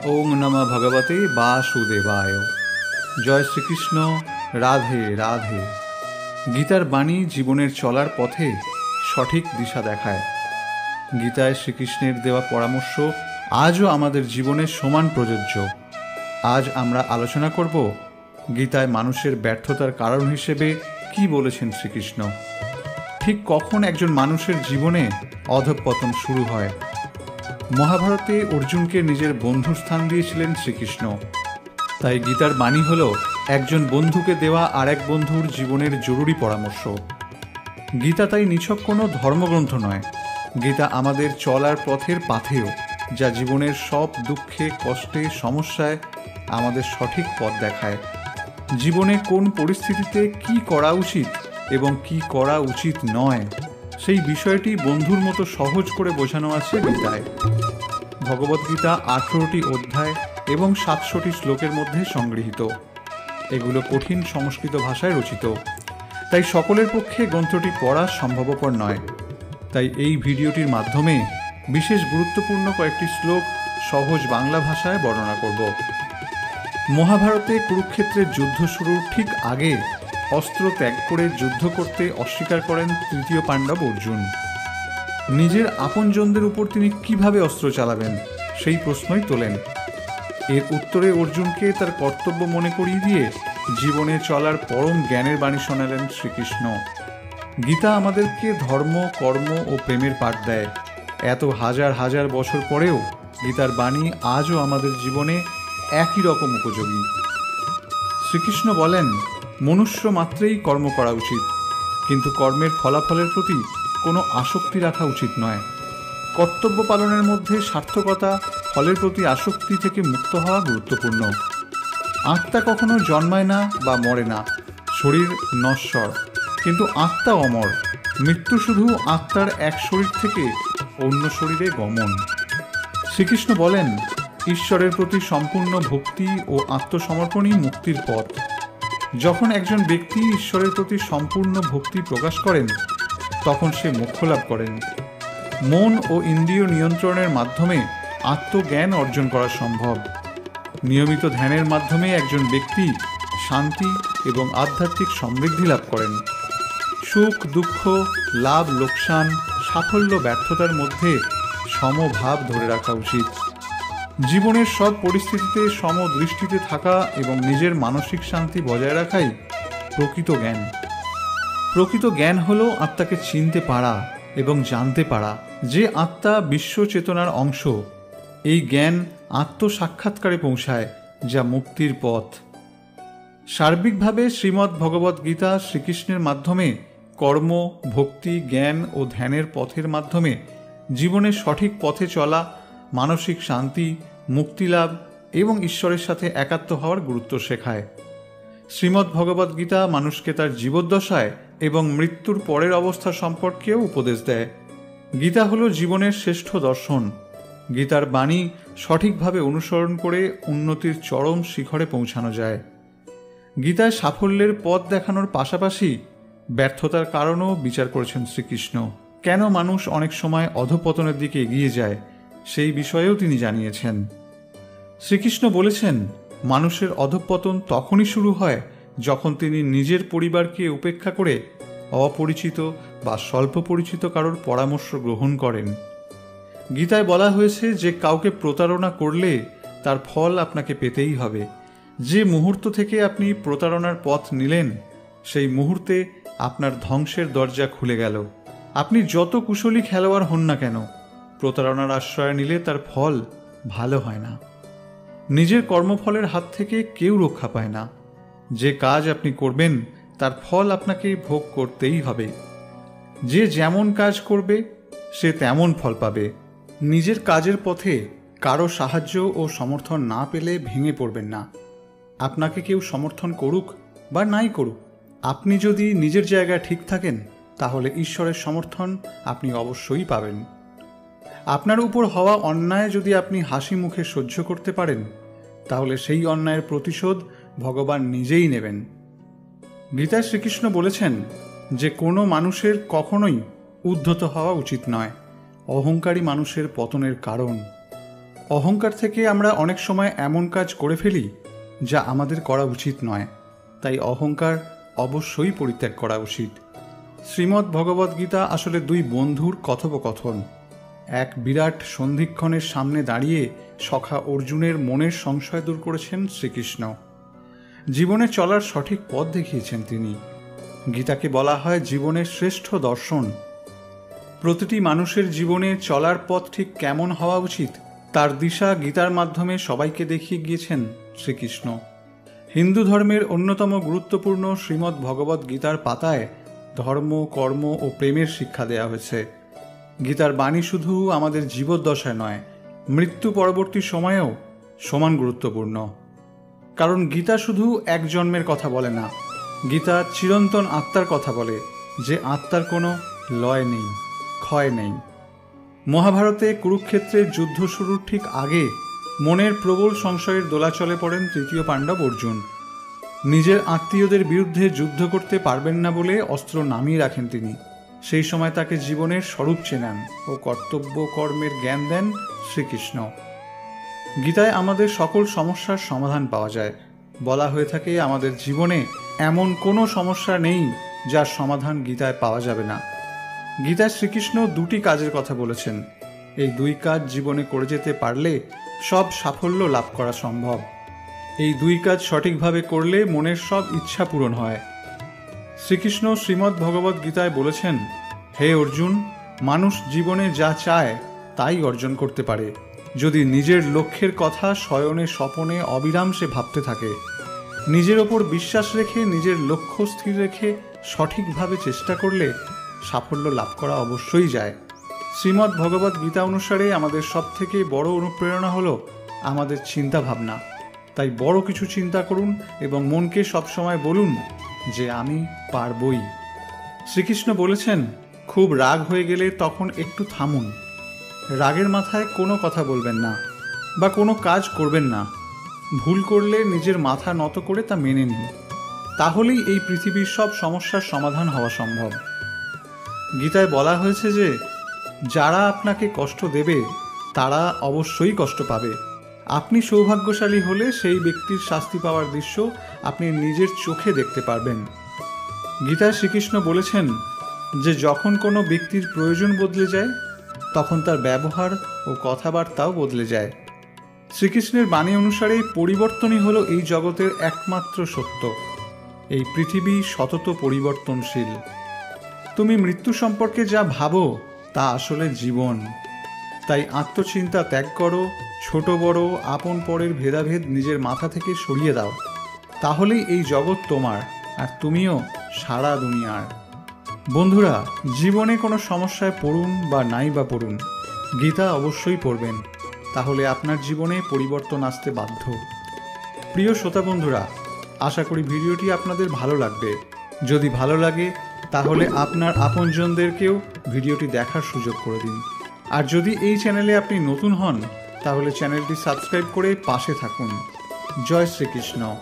ওং নমঃ ভগবতে বাসুদেবায়। জয় শ্রীকৃষ্ণ। রাধে রাধে। গীতার বাণী জীবনের চলার পথে সঠিক দিশা দেখায়। গীতায় শ্রীকৃষ্ণের দেওয়া পরামর্শ আজও আমাদের জীবনে সমান প্রযোজ্য। আজ আমরা আলোচনা করব গীতায় মানুষের ব্যর্থতার কারণ হিসেবে কি বলেছেন শ্রীকৃষ্ণ। ঠিক কখন একজন মানুষের জীবনে অধঃপতন শুরু হয়। মহাভারতে অর্জুনকে নিজের বন্ধুর স্থান দিয়েছিলেন শ্রীকৃষ্ণ। তাই গীতার বাণী হল একজন বন্ধুকে দেওয়া আরেক বন্ধুর জীবনের জরুরি পরামর্শ। গীতা তাই নিছক কোনো ধর্মগ্রন্থ নয়, গীতা আমাদের চলার পথের পাথেয়, যা জীবনের সব দুঃখে কষ্টে সমস্যায় আমাদের সঠিক পথ দেখায়। জীবনে কোন পরিস্থিতিতে কি করা উচিত এবং কি করা উচিত নয়, সেই বিষয়টি বন্ধুর মতো সহজ করে বোঝানো আছে গীতায়। ভগবদ্গীতা 18টি অধ্যায় এবং 700টি শ্লোকের মধ্যে সংগৃহীত। এগুলো কঠিন সংস্কৃত ভাষায় রচিত, তাই সকলের পক্ষে গ্রন্থটি পড়া সম্ভবপর নয়। তাই এই ভিডিওটির মাধ্যমে বিশেষ গুরুত্বপূর্ণ কয়েকটি শ্লোক সহজ বাংলা ভাষায় বর্ণনা করব। মহাভারতে কুরুক্ষেত্রের যুদ্ধ শুরুর ঠিক আগে অস্ত্র ত্যাগ করে যুদ্ধ করতে অস্বীকার করেন তৃতীয় পাণ্ডব অর্জুন। নিজের আপনজনদের উপর তিনি কিভাবে অস্ত্র চালাবেন সেই প্রশ্নই তোলেন। এর উত্তরে অর্জুনকে তার কর্তব্য মনে করিয়ে দিয়ে জীবনে চলার পরম জ্ঞানের বাণী শোনালেন শ্রীকৃষ্ণ। গীতা আমাদেরকে ধর্ম, কর্ম ও প্রেমের পাঠ দেয়। এত হাজার হাজার বছর পরেও গীতার বাণী আজও আমাদের জীবনে একই রকম উপযোগী। শ্রীকৃষ্ণ বলেন, মনুষ্য মাত্রেই কর্ম করা উচিত, কিন্তু কর্মের ফলাফলের প্রতি কোনো আসক্তি রাখা উচিত নয়। কর্তব্য পালনের মধ্যে সার্থকতা, ফলের প্রতি আসক্তি থেকে মুক্ত হওয়া গুরুত্বপূর্ণ। আত্মা কখনো জন্মায় না বা মরে না, শরীর নশ্বর, কিন্তু আত্মা অমর। মৃত্যু শুধু আত্মার এক শরীর থেকে অন্য শরীরে গমন। শ্রীকৃষ্ণ বলেন, ঈশ্বরের প্রতি সম্পূর্ণ ভক্তি ও আত্মসমর্পণই মুক্তির পথ। যখন একজন ব্যক্তি ঈশ্বরের প্রতি সম্পূর্ণ ভক্তি প্রকাশ করেন, তখন সে মোক্ষ লাভ করেন। মন ও ইন্দ্রিয় নিয়ন্ত্রণের মাধ্যমে আত্মজ্ঞান অর্জন করা সম্ভব। নিয়মিত ধ্যানের মাধ্যমে একজন ব্যক্তি শান্তি এবং আধ্যাত্মিক সমৃদ্ধি লাভ করেন। সুখ দুঃখ, লাভ লোকসান, সাফল্য ব্যর্থতার মধ্যে সমভাব ধরে রাখা উচিত। জীবনের সব পরিস্থিতিতে সমদৃষ্টিতে থাকা এবং নিজের মানসিক শান্তি বজায় রাখাই প্রকৃত জ্ঞান। প্রকৃত জ্ঞান হল আত্মাকে চিনতে পারা এবং জানতে পারা যে আত্মা বিশ্ব চেতনার অংশ। এই জ্ঞান আত্মসাক্ষাৎকারে পৌঁছায়, যা মুক্তির পথ। সার্বিকভাবে শ্রীমদ্ ভগবদ্ গীতা শ্রীকৃষ্ণের মাধ্যমে কর্ম, ভক্তি, জ্ঞান ও ধ্যানের পথের মাধ্যমে জীবনের সঠিক পথে চলা, মানসিক শান্তি, মুক্তিলাভ এবং ঈশ্বরের সাথে একাত্ম হওয়ার গুরুত্ব শেখায়। শ্রীমদ্ ভগবদ্ গীতা মানুষকে তার জীবদ্দশায় এবং মৃত্যুর পরের অবস্থা সম্পর্কেও উপদেশ দেয়। গীতা হল জীবনের শ্রেষ্ঠ দর্শন। গীতার বাণী সঠিকভাবে অনুসরণ করে উন্নতির চরম শিখরে পৌঁছানো যায়। গীতায় সাফল্যের পথ দেখানোর পাশাপাশি ব্যর্থতার কারণও বিচার করেছেন শ্রীকৃষ্ণ। কেন মানুষ অনেক সময় অধঃপতনের দিকে এগিয়ে যায়, সেই বিষয়েও তিনি জানিয়েছেন। শ্রীকৃষ্ণ বলেছেন, মানুষের অধঃপতন তখনই শুরু হয় যখন তিনি নিজের পরিবারকে উপেক্ষা করে অপরিচিত বা স্বল্প পরিচিত কারোর পরামর্শ গ্রহণ করেন। গীতায় বলা হয়েছে যে কাউকে প্রতারণা করলে তার ফল আপনাকে পেতেই হবে। যে মুহূর্ত থেকে আপনি প্রতারণার পথ নিলেন, সেই মুহূর্তে আপনার ধ্বংসের দরজা খুলে গেল। আপনি যত কুশলী খেলোয়াড় হন না কেন, প্রতারণার আশ্রয় নিলে তার ফল ভালো হয় না। নিজের কর্মফলের হাত থেকে কেউ রক্ষা পায় না। যে কাজ আপনি করবেন তার ফল আপনাকে ভোগ করতেই হবে। যে যেমন কাজ করবে সে তেমন ফল পাবে। নিজের কাজের পথে কারো সাহায্য ও সমর্থন না পেলে ভেঙে পড়বেন না। আপনাকে কেউ সমর্থন করুক বা নাই করুক, আপনি যদি নিজের জায়গায় ঠিক থাকেন, তাহলে ঈশ্বরের সমর্থন আপনি অবশ্যই পাবেন। আপনার উপর হওয়া অন্যায় যদি আপনি হাসি মুখে সহ্য করতে পারেন, তাহলে সেই অন্যায়ের প্রতিশোধ ভগবান নিজেই নেবেন। গীতায় শ্রীকৃষ্ণ বলেছেন যে কোনো মানুষের কখনোই উদ্ধত হওয়া উচিত নয়। অহংকারী মানুষের পতনের কারণ। অহংকার থেকে আমরা অনেক সময় এমন কাজ করে ফেলি যা আমাদের করা উচিত নয়, তাই অহংকার অবশ্যই পরিত্যাগ করা উচিত। শ্রীমদ্ ভগবদ্গীতা আসলে দুই বন্ধুর কথোপকথন। এক বিরাট সন্ধিক্ষণের সামনে দাঁড়িয়ে সখা অর্জুনের মনের সংশয় দূর করেছেন শ্রীকৃষ্ণ। জীবনে চলার সঠিক পথ দেখিয়েছেন তিনি। গীতাকে বলা হয় জীবনের শ্রেষ্ঠ দর্শন। প্রতিটি মানুষের জীবনে চলার পথ ঠিক কেমন হওয়া উচিত তার দিশা গীতার মাধ্যমে সবাইকে দেখিয়ে গিয়েছেন শ্রীকৃষ্ণ। হিন্দু ধর্মের অন্যতম গুরুত্বপূর্ণ শ্রীমদ্ ভগবদ্ গীতার পাতায় ধর্ম, কর্ম ও প্রেমের শিক্ষা দেওয়া হয়েছে। গীতার বাণী শুধু আমাদের জীবদ্দশায় নয়, মৃত্যু পরবর্তী সময়েও সমান গুরুত্বপূর্ণ। কারণ গীতা শুধু এক জন্মের কথা বলে না, গীতা চিরন্তন আত্মার কথা বলে, যে আত্মার কোনো লয় নেই, ক্ষয় নেই। মহাভারতে কুরুক্ষেত্রের যুদ্ধ শুরুর ঠিক আগে মনের প্রবল সংশয়ের দোলাচলে পড়েন তৃতীয় পাণ্ডব অর্জুন। নিজের আত্মীয়দের বিরুদ্ধে যুদ্ধ করতে পারবেন না বলে অস্ত্র নামিয়ে রাখেন তিনি। সেই সময় তাকে জীবনের স্বরূপ চেনান ও কর্তব্য কর্মের জ্ঞান দেন শ্রীকৃষ্ণ। গীতায় আমাদের সকল সমস্যার সমাধান পাওয়া যায়। বলা হয়ে থাকে আমাদের জীবনে এমন কোনো সমস্যা নেই যার সমাধান গীতায় পাওয়া যাবে না। গীতায় শ্রীকৃষ্ণ দুটি কাজের কথা বলেছেন। এই দুই কাজ জীবনে করে যেতে পারলে সব সাফল্য লাভ করা সম্ভব। এই দুই কাজ সঠিকভাবে করলে মনের সব ইচ্ছা পূরণ হয়। শ্রীকৃষ্ণ শ্রীমদ্ ভগবদ্ গীতায় বলেছেন, হে অর্জুন, মানুষ জীবনে যা চায় তাই অর্জন করতে পারে যদি নিজের লক্ষ্যের কথা শয়নে স্বপনে অবিরাম সে ভাবতে থাকে। নিজের ওপর বিশ্বাস রেখে নিজের লক্ষ্য স্থির রেখে সঠিকভাবে চেষ্টা করলে সাফল্য লাভ করা অবশ্যই যায়। শ্রীমদ্ ভগবদ্ গীতা অনুসারে আমাদের সবথেকে বড় অনুপ্রেরণা হলো আমাদের চিন্তা ভাবনা। তাই বড় কিছু চিন্তা করুন এবং মনকে সবসময় বলুন যে আমি পারবই। শ্রীকৃষ্ণ বলেছেন, খুব রাগ হয়ে গেলে তখন একটু থামুন। রাগের মাথায় কোনো কথা বলবেন না বা কোনো কাজ করবেন না। ভুল করলে নিজের মাথা নত করে তা মেনে নিন। তাহলেই এই পৃথিবীর সব সমস্যার সমাধান হওয়া সম্ভব। গীতায় বলা হয়েছে যে যারা আপনাকে কষ্ট দেবে তারা অবশ্যই কষ্ট পাবে। আপনি সৌভাগ্যশালী হলে সেই ব্যক্তির শাস্তি পাওয়ার দৃশ্য আপনি নিজের চোখে দেখতে পারবেন। গীতায় শ্রীকৃষ্ণ বলেছেন যে যখন কোনো ব্যক্তির প্রয়োজন বদলে যায় তখন তার ব্যবহার ও কথাবার্তাও বদলে যায়। শ্রীকৃষ্ণের বাণী অনুসারে পরিবর্তনই হলো এই জগতের একমাত্র সত্য। এই পৃথিবী সতত পরিবর্তনশীল। তুমি মৃত্যু সম্পর্কে যা ভাবো তা আসলে জীবন। তাই আত্মচিন্তা ত্যাগ করো, ছোট বড় আপন পরের ভেদাভেদ নিজের মাথা থেকে সরিয়ে দাও। তাহলেই এই জগৎ তোমার আর তুমিও সারা দুনিয়ার। বন্ধুরা, জীবনে কোনো সমস্যায় পড়ুন বা নাই বা পড়ুন, গীতা অবশ্যই পড়বেন। তাহলে আপনার জীবনে পরিবর্তন আসতে বাধ্য। প্রিয় শ্রোতা বন্ধুরা, আশা করি ভিডিওটি আপনাদের ভালো লাগবে। যদি ভালো লাগে তাহলে আপনার আপনজনদেরকেও ভিডিওটি দেখার সুযোগ করে দিন। আর যদি এই চ্যানেলে আপনি নতুন হন তাহলে চ্যানেলটি সাবস্ক্রাইব করে পাশে থাকুন। জয় শ্রীকৃষ্ণ।